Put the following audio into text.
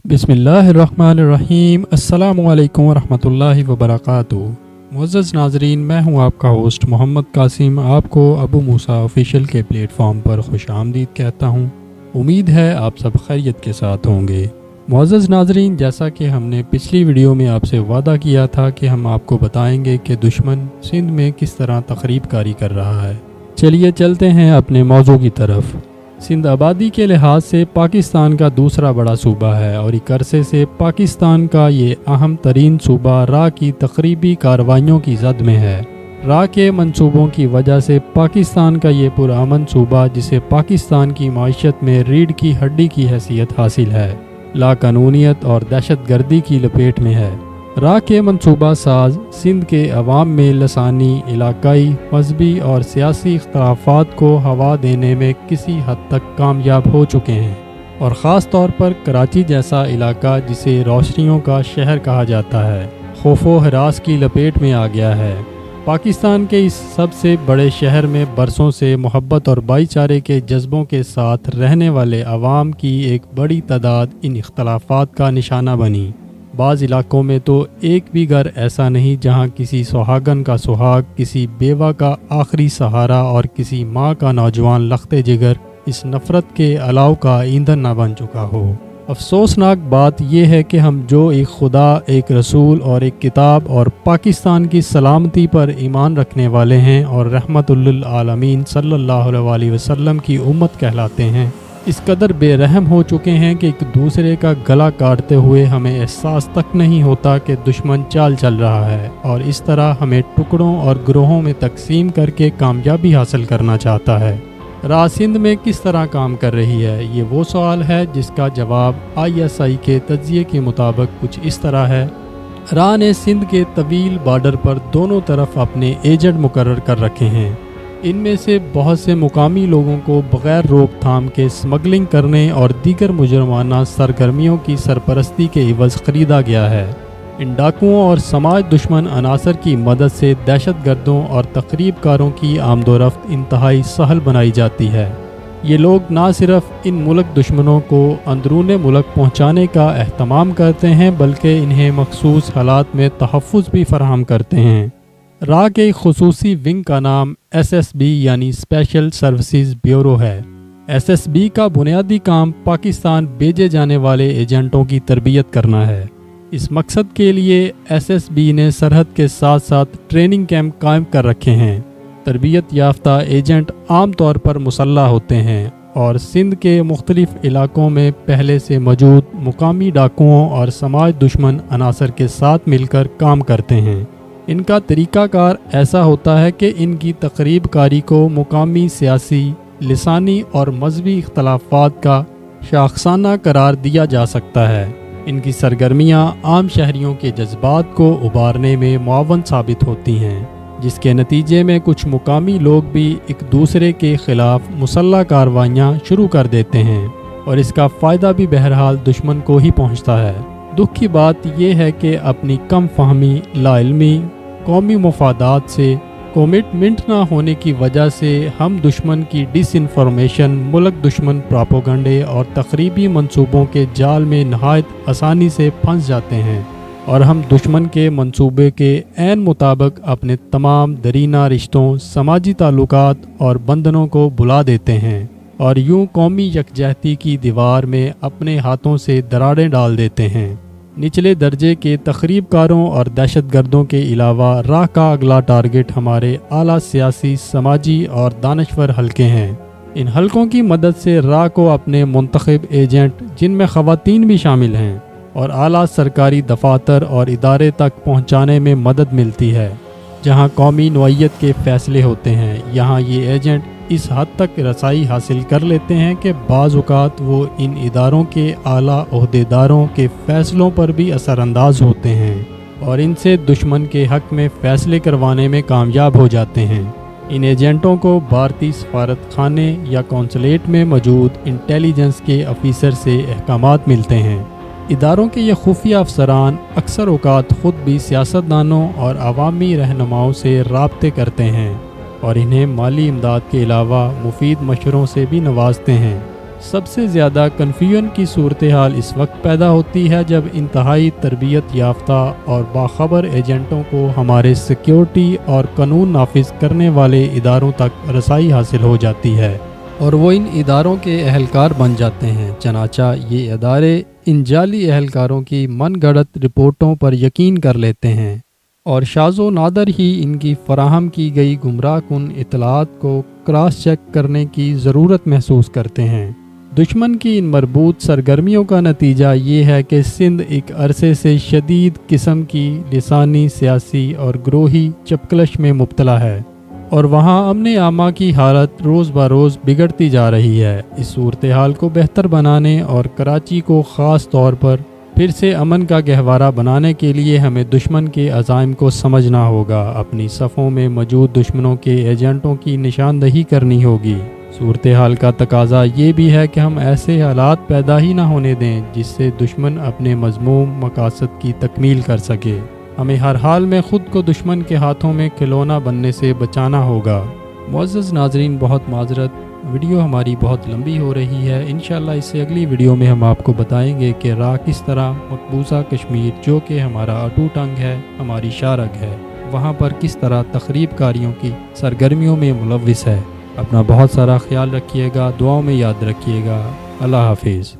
बिस्मिल्लाहिर्रहमानिर्रहीम। अस्सलामुअलैकुम वरहमतुल्लाहि वबरकातुहू। मुअज़्ज़ज़ नाज़रीन, मैं हूं आपका होस्ट मोहम्मद कासिम। आपको अबू मूसा ऑफिशियल के प्लेटफॉर्म पर खुश आमदीद कहता हूं। उम्मीद है आप सब खैरियत के साथ होंगे। मुअज़्ज़ज़ नाज़रीन, जैसा कि हमने पिछली वीडियो में आपसे वादा किया था कि हम आपको बताएंगे कि दुश्मन सिंध में किस तरह तखरीब कारी कर रहा है। चलिए चलते हैं अपने मौजू की तरफ। सिंध आबादी के लिहाज से पाकिस्तान का दूसरा बड़ा सूबा है और एक अरसे से पाकिस्तान का ये अहम तरीन सूबा राह की तकरीबी कार्रवाइयों की जद में है। राह के मंसूबों की वजह से पाकिस्तान का ये पुरअमन सूबा, जिसे पाकिस्तान की माइशत में रीढ़ की हड्डी की हैसियत हासिल है, लाकानूनियत और दहशत गर्दी की लपेट में है। राह के मंसूबा साज सिंध के अवाम में लसानी, इलाकाई, मजहबी और सियासी इख्तलाफात को हवा देने में किसी हद तक कामयाब हो चुके हैं और ख़ास तौर पर कराची जैसा इलाका, जिसे रोशनियों का शहर कहा जाता है, खौफो हरास की लपेट में आ गया है। पाकिस्तान के इस सबसे बड़े शहर में बरसों से मोहब्बत और भाईचारे के जज्बों के साथ रहने वाले अवाम की एक बड़ी तादाद इन इख्तलाफात का निशाना बनी। बाज़ इलाकों में तो एक भी घर ऐसा नहीं जहां किसी सुहागन का सुहाग, किसी बेवा का आखिरी सहारा और किसी माँ का नौजवान लख्ते जिगर इस नफ़रत के अलाव का ईंधन न बन चुका हो। अफसोसनाक बात यह है कि हम जो एक खुदा, एक रसूल और एक किताब और पाकिस्तान की सलामती पर ईमान रखने वाले हैं और रहमतुल लिल आलमीन सल्लल्लाहु अलैहि वसल्लम की उम्मत कहलाते हैं, इस कदर बेरहम हो चुके हैं कि एक दूसरे का गला काटते हुए हमें एहसास तक नहीं होता कि दुश्मन चाल चल रहा है और इस तरह हमें टुकड़ों और ग्रोहों में तकसीम करके कामयाबी हासिल करना चाहता है। राह सिंध में किस तरह काम कर रही है, ये वो सवाल है जिसका जवाब ISI के तज्जिए के मुताबिक कुछ इस तरह है। राह ने सिंध के तवील बॉर्डर पर दोनों तरफ अपने एजेंट मुकर्रर कर रखे हैं। इनमें से बहुत से मुकामी लोगों को बग़ैर रोकथाम के स्मगलिंग करने और दीगर मुजरमाना सरगर्मियों की सरपरस्ती के इवज़ ख़रीदा गया है। इन डाकुओं और समाज दुश्मन अनासर की मदद से दहशत गर्दों और तक़रीबकारों की आमदोरफ्त इंतहाई सहल बनाई जाती है। ये लोग ना सिर्फ इन मुल्क दुश्मनों को अंदरून मुल्क पहुँचाने का एहतमाम करते हैं, बल्कि इन्हें मखसूस हालात में तहफ़्फ़ुज़ भी फराहम करते हैं। राह के खुसूसी विंग का नाम SSB यानी स्पेशल सर्विसेज ब्यूरो है। SSB का बुनियादी काम पाकिस्तान भेजे जाने वाले एजेंटों की तरबियत करना है। इस मकसद के लिए SSB ने सरहद के साथ साथ ट्रेनिंग कैंप कायम कर रखे हैं। तरबियत याफ्ता एजेंट आम तौर पर मुसल्लह होते हैं और सिंध के मुख्तलिफ इलाकों में पहले से मौजूद मुकामी डाकुओं और समाज दुश्मन अनासर के साथ मिलकर काम करते हैं। इनका तरीक़ाकार ऐसा होता है कि इनकी तक़रीब कारी को मुकामी सियासी, लिसानी और मजहबी इख्तलाफात का शाखसाना करार दिया जा सकता है। इनकी सरगर्मियाँ आम शहरियों के जज्बात को उबारने में मुआवन साबित होती हैं, जिसके नतीजे में कुछ मुकामी लोग भी एक दूसरे के ख़िलाफ़ मुसल्लह कार्रवाइयाँ शुरू कर देते हैं और इसका फ़ायदा भी बहरहाल दुश्मन को ही पहुँचता है। दुख की बात यह है कि अपनी कम फहमी, लाइल्मी, कौमी मफादात से कमिटमेंट ना होने की वजह से हम दुश्मन की डिसइंफॉर्मेशन, मुल्क दुश्मन प्रोपेगेंडे और तक़रीबी मंसूबों के जाल में नहायत आसानी से फंस जाते हैं और हम दुश्मन के मंसूबे के ऐन मुताबिक अपने तमाम दरीना रिश्तों, समाजी ताल्लुकात और बंधनों को भुला देते हैं और यूं कौमी यकजहती की दीवार में अपने हाथों से दरारें डाल देते हैं। निचले दर्जे के तक़रीबकारों और दहशतगर्दों के अलावा राह का अगला टारगेट हमारे आला सियासी, समाजी और दानश्वर हलके हैं। इन हलकों की मदद से राह को अपने मुंतखब एजेंट, जिनमें ख़वातीन भी शामिल हैं, और आला सरकारी दफातर और इदारे तक पहुँचाने में मदद मिलती है। जहाँ कौमी नौइयत के फ़ैसले होते हैं, यहाँ ये एजेंट इस हद तक रसाई हासिल कर लेते हैं कि बाज़ औक़ात वो इन इदारों के आला ओहदेदारों के फ़ैसलों पर भी असरअंदाज होते हैं और इनसे दुश्मन के हक़ में फ़ैसले करवाने में कामयाब हो जाते हैं। इन एजेंटों को भारतीय सफारत खाने या कौंसलेट में मौजूद इंटेलिजेंस के अफीसर से अहकामात मिलते हैं। इदारों के ये खुफिया अफसरान अक्सर औक़ात ख़ुद भी सियासतदानों और अवामी रहनुमाओं से राब्ते करते हैं और इन्हें माली इमदाद के अलावा मुफीद मशवरों से भी नवाजते हैं। सबसे ज़्यादा कन्फ्यूजन की सूरत हाल इस वक्त पैदा होती है जब इंतहाई तरबियत याफ्ता और बाखबर एजेंटों को हमारे सिक्योरिटी और कानून नाफिज करने वाले इदारों तक रसाई हासिल हो जाती है और वो इन इदारों के अहलकार बन जाते हैं। चनाचा ये इदारे इन जाली अहलकारों की मनगढ़ंत रिपोर्टों पर यकीन कर लेते हैं और शाज़ो नादर ही इनकी फराहम की गई गुमराह कुन इतलात को क्रॉस चेक करने की ज़रूरत महसूस करते हैं। दुश्मन की इन मरबूत सरगर्मियों का नतीजा ये है कि सिंध एक अरसे से शदीद किस्म की लिसानी, सियासी और ग्रोही चपकलश में मुब्तला है और वहाँ अमन आमा की हालत रोज़ ब रोज़ बिगड़ती जा रही है। इस सूरत हाल को बेहतर बनाने और कराची को ख़ास तौर पर फिर से अमन का गहवारा बनाने के लिए हमें दुश्मन के अज़ाइम को समझना होगा। अपनी सफ़ों में मौजूद दुश्मनों के एजेंटों की निशानदही करनी होगी। सूरत हाल का तकाजा ये भी है कि हम ऐसे हालात पैदा ही ना होने दें जिससे दुश्मन अपने मज़मूम मकासद की तकमील कर सके। हमें हर हाल में ख़ुद को दुश्मन के हाथों में खिलौना बनने से बचाना होगा। मुअज़्ज़ज़ नाज़रीन, बहुत माज़रत, वीडियो हमारी बहुत लंबी हो रही है। इंशाअल्लाह इससे अगली वीडियो में हम आपको बताएंगे कि राह किस तरह मकबूजा कश्मीर, जो कि हमारा अटूट अंग है, हमारी शारग है, वहाँ पर किस तरह तखरीबकारियों की सरगर्मियों में मुलव्विस है। अपना बहुत सारा ख्याल रखिएगा, दुआओं में याद रखिएगा। अल्लाह हाफिज़।